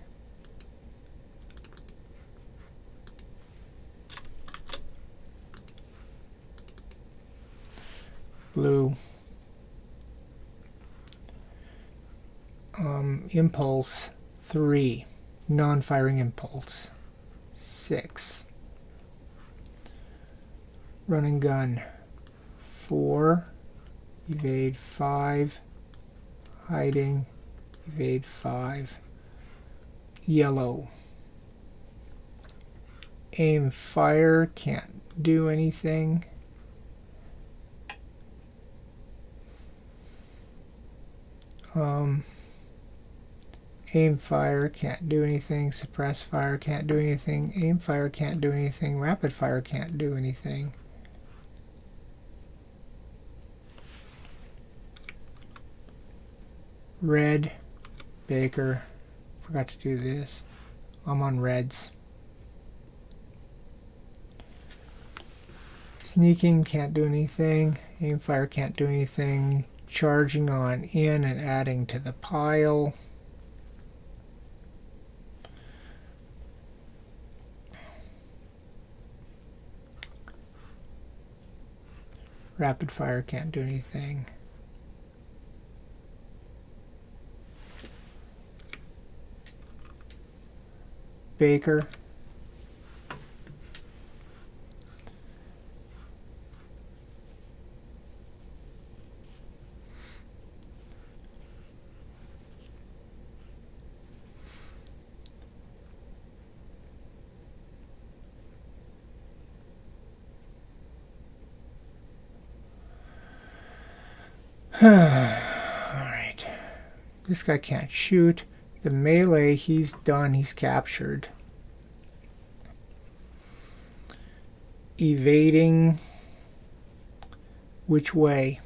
Blue. Impulse 3. Non-firing impulse 6. Run and gun 4. Evade 5. Hiding. Evade 5. Yellow. Aim fire, can't do anything. Aim fire, can't do anything. Suppress fire, can't do anything. Aim fire, can't do anything. Rapid fire, can't do anything. Red, Baker, forgot to do this. I'm on reds. Sneaking, can't do anything. Aim fire, can't do anything. Charging on in and adding to the pile. Rapid fire, can't do anything. Baker. Alright. This guy can't shoot. The melee, he's done. He's captured. Evading. Which way?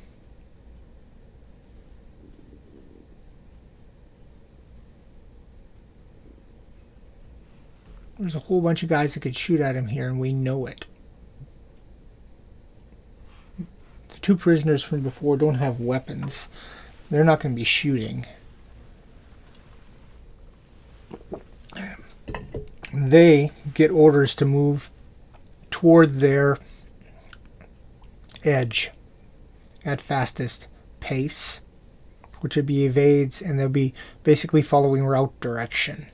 There's a whole bunch of guys that could shoot at him here, and we know it. The two prisoners from before don't have weapons. They're not going to be shooting. They get orders to move toward their edge at fastest pace, which would be evades, and they'll be basically following route direction.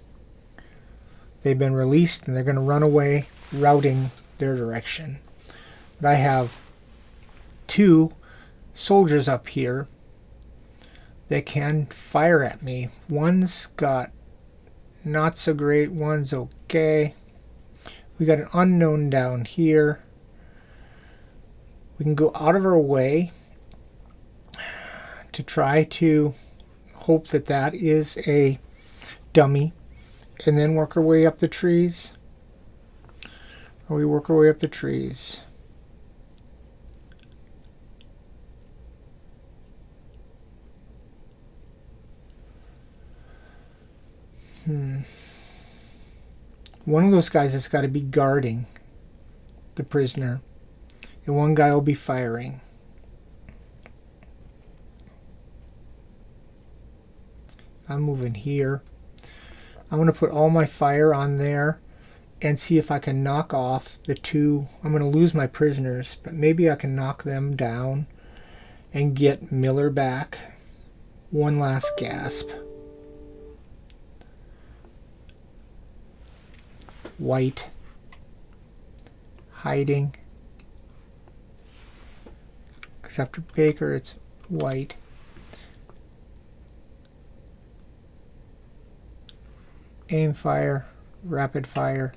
They've been released and they're going to run away, routing their direction. But I have two soldiers up here that can fire at me. One's got not so great, one's okay. We got an unknown down here. We can go out of our way to try to hope that that is a dummy, and then work our way up the trees. Or we work our way up the trees. One of those guys has got to be guarding the prisoner, and one guy will be firing. I'm moving here. I'm going to put all my fire on there and see if I can knock off the two. I'm going to lose my prisoners, but maybe I can knock them down and get Miller back. One last gasp. White. Hiding. Because after Baker, it's white. Aim fire, rapid fire,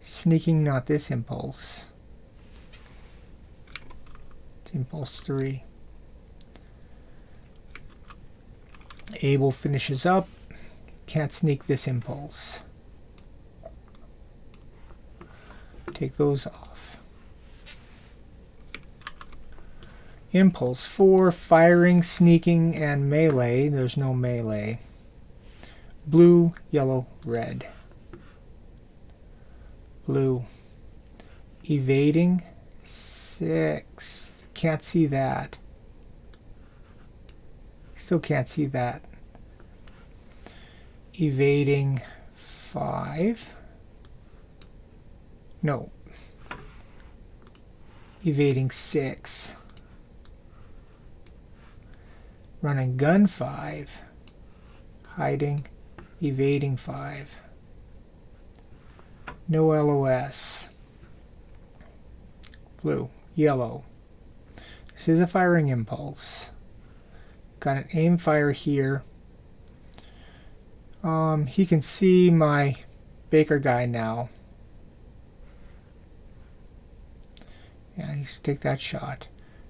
sneaking, not this impulse. It's impulse 3. Able finishes up, can't sneak this impulse. Take those off. Impulse 4, firing, sneaking, and melee. There's no melee. Blue, yellow, red. Blue. Evading. 6. Can't see that. Still can't see that. Evading. 5. No. Evading 6. Running gun 5. Hiding. Evading 5. No LOS. Blue. Yellow. This is a firing impulse. Got an aim fire here. He can see my Baker guy now. Yeah, he's take that shot.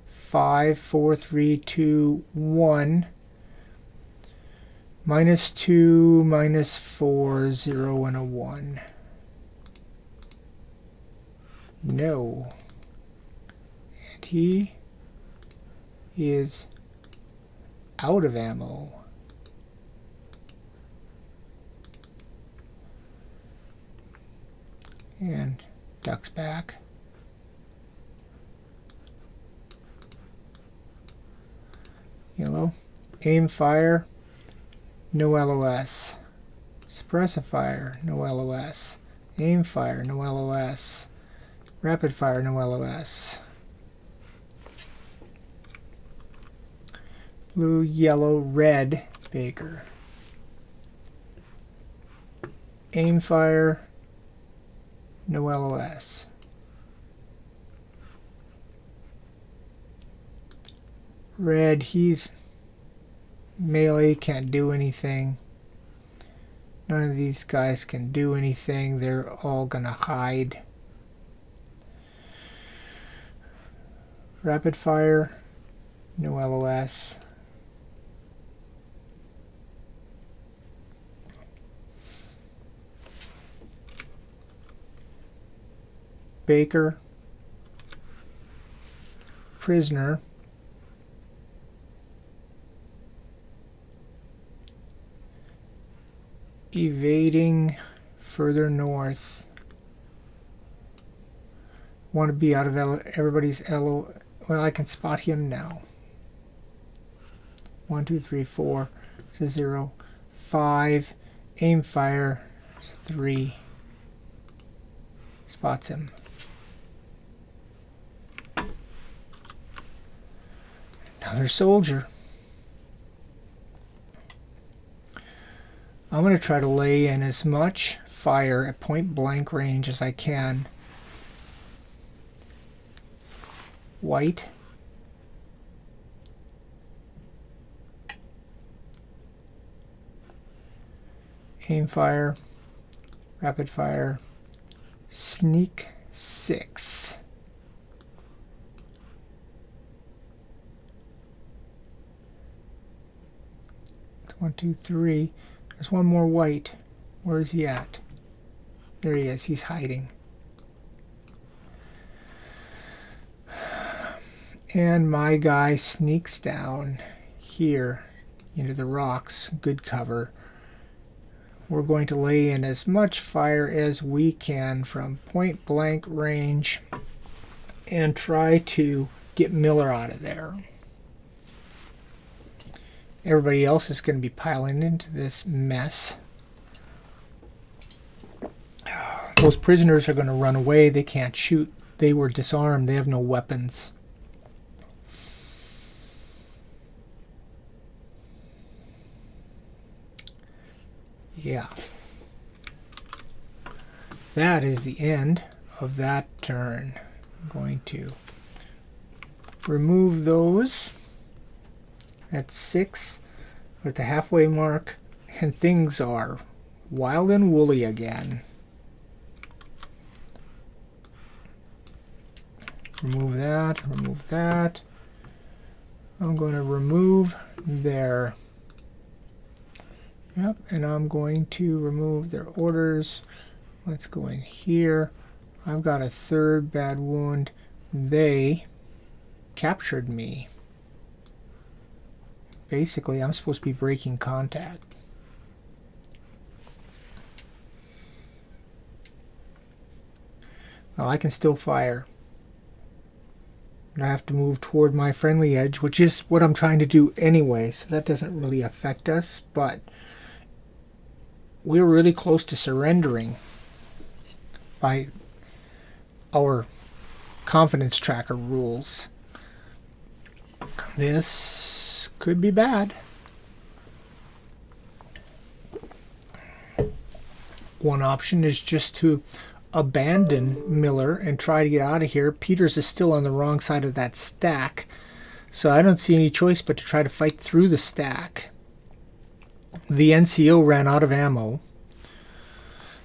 5, 4, 3, 2, 1. -2, -4, 0, and a 1. No. And he is out of ammo. And ducks back. Yellow. Aim fire. No LOS. Suppressive fire. No LOS. Aim fire. No LOS. Rapid fire. No LOS. Blue, yellow, red. Baker. Aim fire. No LOS. Red, he's melee, can't do anything. None of these guys can do anything. They're all gonna hide. Rapid fire, no LOS. Baker, prisoner, evading further north. Want to be out of everybody's LO. Well, I can spot him now. 1, 2, 3, 4. It's a 0. 5. Aim fire. It's a 3. Spots him. Another soldier. I'm going to try to lay in as much fire at point blank range as I can. White. Aim fire. Rapid fire. Sneak 6. 1, 2, 3. There's one more white. Where is he at? There he is. He's hiding. And my guy sneaks down here into the rocks. Good cover. We're going to lay in as much fire as we can from point blank range and try to get Miller out of there. Everybody else is going to be piling into this mess. Those prisoners are going to run away. They can't shoot. They were disarmed. They have no weapons. Yeah. That is the end of that turn. I'm going to remove those. That's 6. We're at the halfway mark, and things are wild and woolly again. Remove that, remove that. I'm going to remove their... Yep, and I'm going to remove their orders. Let's go in here. I've got a 3rd bad wound. They captured me. Basically, I'm supposed to be breaking contact. Well, I can still fire. And I have to move toward my friendly edge, which is what I'm trying to do anyway, so that doesn't really affect us, but we're really close to surrendering by our confidence tracker rules. This could be bad. One option is just to abandon Miller and try to get out of here. Peters is still on the wrong side of that stack, so I don't see any choice but to try to fight through the stack. The NCO ran out of ammo,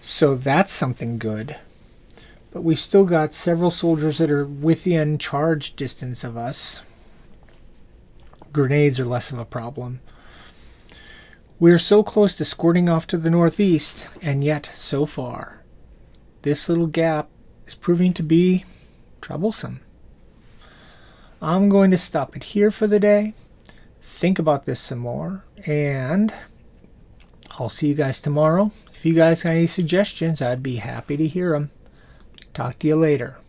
so that's something good. But we've still got several soldiers that are within charge distance of us. Grenades are less of a problem. We're so close to squirting off to the northeast, and yet, so far, this little gap is proving to be troublesome. I'm going to stop it here for the day. Think about this some more, and I'll see you guys tomorrow. If you guys got any suggestions, I'd be happy to hear them. Talk to you later.